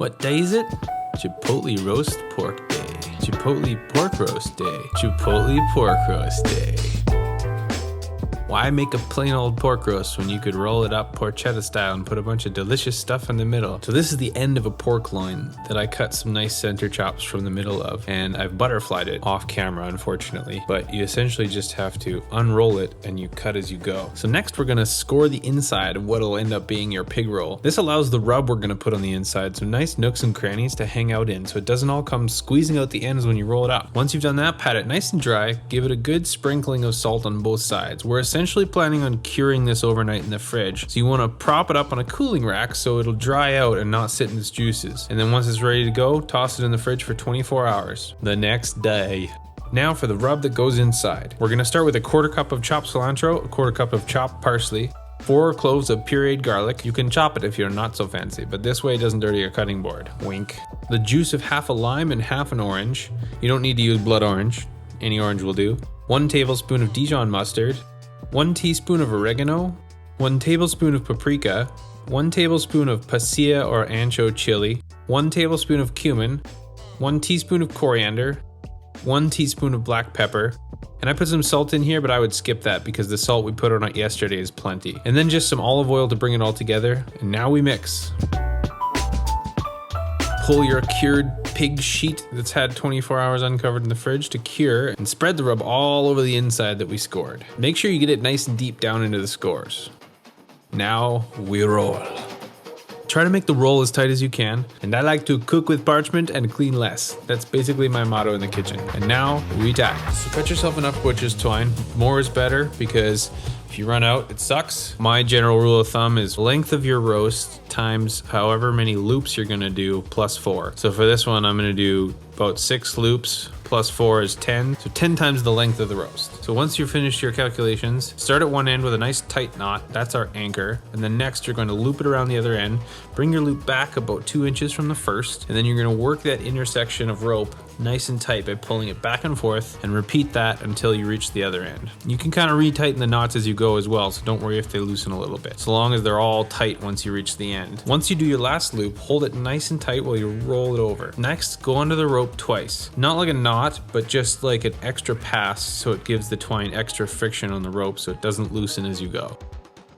What day is it? Chipotle roast pork day. Chipotle pork roast day. Chipotle pork roast day. Why make a plain old pork roast when you could roll it up porchetta style and put a bunch of delicious stuff in the middle? So this is the end of a pork loin that I cut some nice center chops from the middle of, and I've butterflied it off camera, unfortunately, but you essentially just have to unroll it and you cut as you go. So next we're gonna score the inside of what'll end up being your pig roll. This allows the rub we're gonna put on the inside some nice nooks and crannies to hang out in, so it doesn't all come squeezing out the ends when you roll it up. Once you've done that, pat it nice and dry, give it a good sprinkling of salt on both sides. We're essentially planning on curing this overnight in the fridge, so you want to prop it up on a cooling rack so it'll dry out and not sit in its juices, and then once it's ready to go, toss it in the fridge for 24 hours. The next day. Now for the rub that goes inside. We're going to start with a 1/4 cup of chopped cilantro, a 1/4 cup of chopped parsley, 4 cloves of pureed garlic. You can chop it if you're not so fancy, but this way it doesn't dirty your cutting board. Wink. The juice of half a lime and half an orange. You don't need to use blood orange. Any orange will do. 1 tablespoon of Dijon mustard, 1 teaspoon of oregano, 1 tablespoon of paprika, 1 tablespoon of pasilla or ancho chili, 1 tablespoon of cumin, 1 teaspoon of coriander, 1 teaspoon of black pepper, and I put some salt in here, but I would skip that because the salt we put on it yesterday is plenty. And then just some olive oil to bring it all together, and now we mix. Pull your cured pig sheet that's had 24 hours uncovered in the fridge to cure and spread the rub all over the inside that we scored. Make sure you get it nice and deep down into the scores. Now we roll. Try to make the roll as tight as you can, and I like to cook with parchment and clean less. That's basically my motto in the kitchen. And now we tie. So cut yourself enough butcher's twine. More is better because if you run out, it sucks. My general rule of thumb is length of your roast times however many loops you're gonna do plus 4. So for this one, I'm gonna do about 6 loops plus 4 is 10. So 10 times the length of the roast. So once you've finished your calculations, start at one end with a nice tight knot. That's our anchor. And then next you're going to loop it around the other end. Bring your loop back about 2 inches from the first. And then you're gonna work that intersection of rope nice and tight by pulling it back and forth, and repeat that until you reach the other end. You can kind of retighten the knots as you go as well, so don't worry if they loosen a little bit, so long as they're all tight once you reach the end. Once you do your last loop, hold it nice and tight while you roll it over. Next, go under the rope twice. Not like a knot, but just like an extra pass so it gives the twine extra friction on the rope so it doesn't loosen as you go.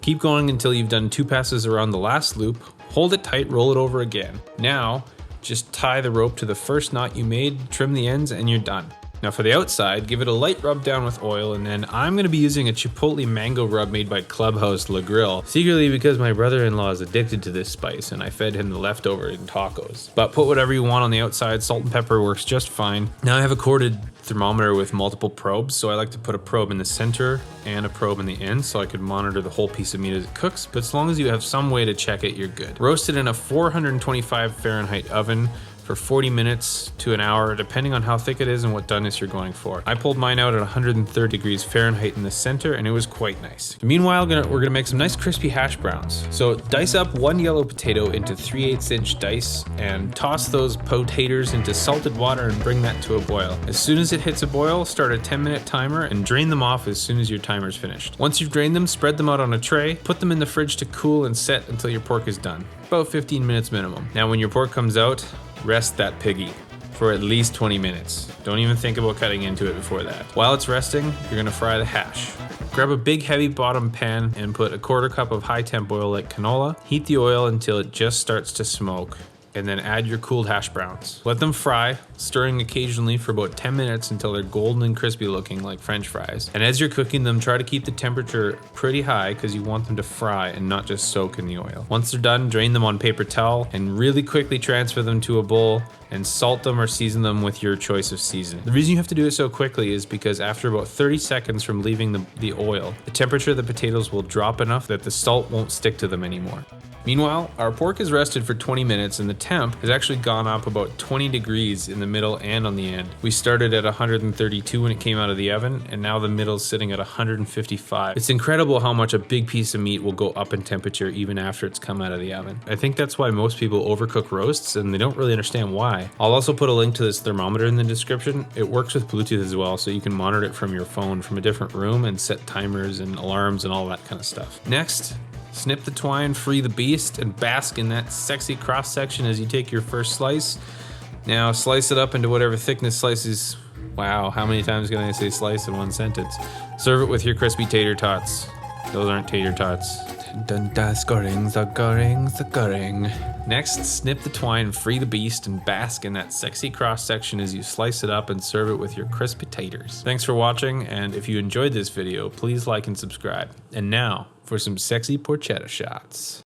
Keep going until you've done 2 passes around the last loop. Hold it tight, roll it over again. Now, just tie the rope to the first knot you made, trim the ends, and you're done. Now for the outside, give it a light rub down with oil, and then I'm going to be using a chipotle mango rub made by Clubhouse La Grill, secretly because my brother-in-law is addicted to this spice and I fed him the leftover in tacos. But put whatever you want on the outside, salt and pepper works just fine. Now I have a corded thermometer with multiple probes, so I like to put a probe in the center and a probe in the end so I could monitor the whole piece of meat as it cooks, but as long as you have some way to check it, you're good. Roast it in a 425 Fahrenheit oven for 40 minutes to an hour, depending on how thick it is and what doneness you're going for. I pulled mine out at 130 degrees Fahrenheit in the center, and it was quite nice. Meanwhile, we're gonna make some nice crispy hash browns. So dice up 1 yellow potato into 3/8 inch dice and toss those potatoes into salted water and bring that to a boil. As soon as it hits a boil, start a 10-minute timer and drain them off as soon as your timer's finished. Once you've drained them, spread them out on a tray, put them in the fridge to cool and set until your pork is done. About 15 minutes minimum. Now when your pork comes out, rest that piggy for at least 20 minutes. Don't even think about cutting into it before that. While it's resting, you're gonna fry the hash. Grab a big heavy bottom pan and put a 1/4 cup of high temp oil like canola. Heat the oil until it just starts to smoke, and then add your cooled hash browns. Let them fry, stirring occasionally for about 10 minutes until they're golden and crispy looking like French fries. And as you're cooking them, try to keep the temperature pretty high because you want them to fry and not just soak in the oil. Once they're done, drain them on paper towel and really quickly transfer them to a bowl and salt them or season them with your choice of seasoning. The reason you have to do it so quickly is because after about 30 seconds from leaving the oil, the temperature of the potatoes will drop enough that the salt won't stick to them anymore. Meanwhile, our pork is rested for 20 minutes and the temp has actually gone up about 20 degrees in the middle and on the end. We started at 132 when it came out of the oven, and now the middle's sitting at 155. It's incredible how much a big piece of meat will go up in temperature even after it's come out of the oven. I think that's why most people overcook roasts, and they don't really understand why. I'll also put a link to this thermometer in the description. It works with Bluetooth as well, so you can monitor it from your phone from a different room and set timers and alarms and all that kind of stuff. Next, Snip the twine, free the beast, and bask in that sexy cross section as you take your first slice. Now slice it up into whatever thickness slices. Wow, how many times can I say slice in one sentence? Serve it with your crispy tater tots. Those aren't tater tots. Dun dun, scoring, scoring. Next, snip the twine, free the beast, and bask in that sexy cross section as you slice it up and serve it with your crispy taters. Thanks for watching, and if you enjoyed this video, please like and subscribe. And now, for some sexy porchetta shots.